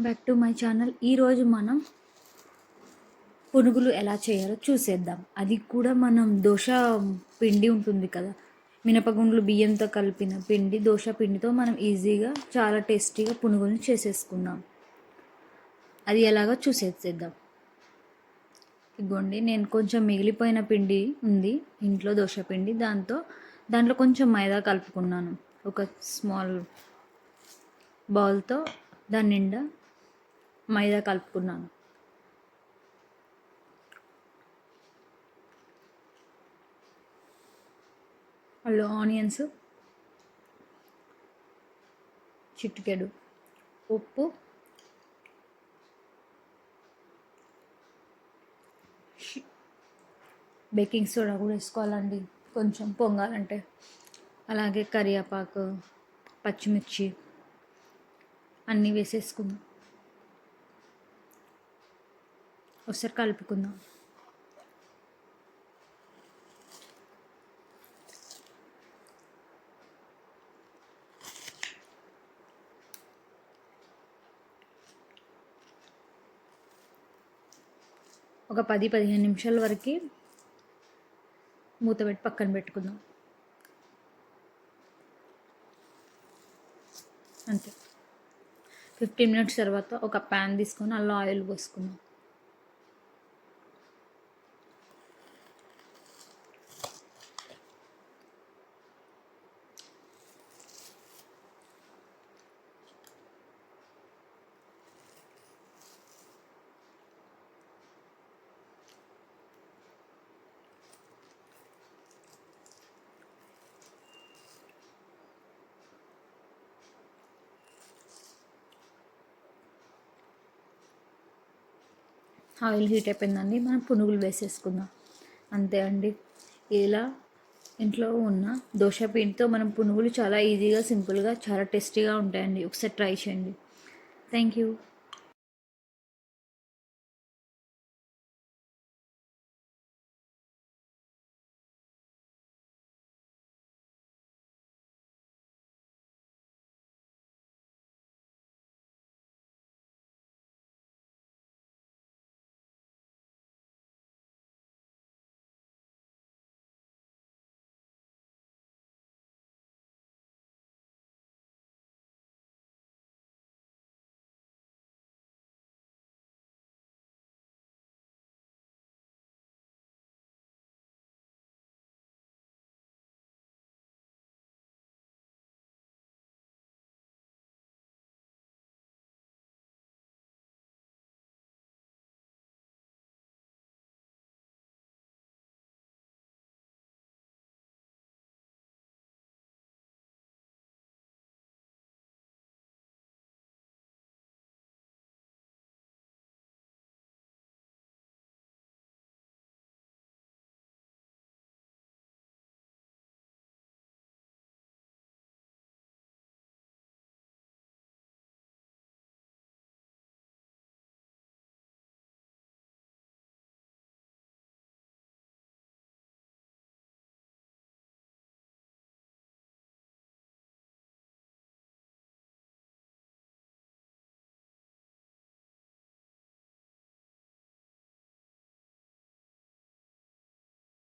Back to my channel. ఈరోజు మనం పునుగులు ఎలా చేయాలో చూసేద్దాం. అది కూడా మనం దోశ పిండి ఉంటుంది కదా, మినపగుండ్లు బియ్యంతో కలిపిన పిండి, దోశ పిండితో మనం ఈజీగా చాలా టేస్టీగా పునుగులను చేసేసుకుందాం. అది ఎలాగో చూసేద్దాం. ఇదిగోండి, నేను కొంచెం మిగిలిపోయిన పిండి ఉంది ఇంట్లో, దోశ పిండి. దాంట్లో కొంచెం మైదా కలుపుకున్నాను. ఒక స్మాల్ బౌల్తో దాని నిండా మైదా కలుపుకున్నాను. అందులో ఆనియన్స్, చిటికెడు ఉప్పు, బేకింగ్ సోడా కూడా వేసుకోవాలండి కొంచెం పొంగాలంటే. అలాగే కరివేపాకు, పచ్చిమిర్చి అన్నీ వేసేసుకుందాం. ఒకసారి కలుపుకుందాం. ఒక 10-15 నిమిషాల వరకు మూత పెట్టి పక్కన పెట్టుకుందాం. అంతే. 15 మినిట్స్ తర్వాత ఒక ప్యాన్ తీసుకొని అందులో ఆయిల్ పోసుకుందాం. ఆయిల్ హీట్ అయిపోయిందండి, మనం పునుగులు వేసేసుకుందాం. అంతే అండి. ఇలా ఇంట్లో ఉన్న దోశ పిండితో మనం పునుగులు చాలా ఈజీగా, సింపుల్గా, చాలా టేస్టీగా ఉంటాయండి. ఒకసారి ట్రై చేయండి. Thank you.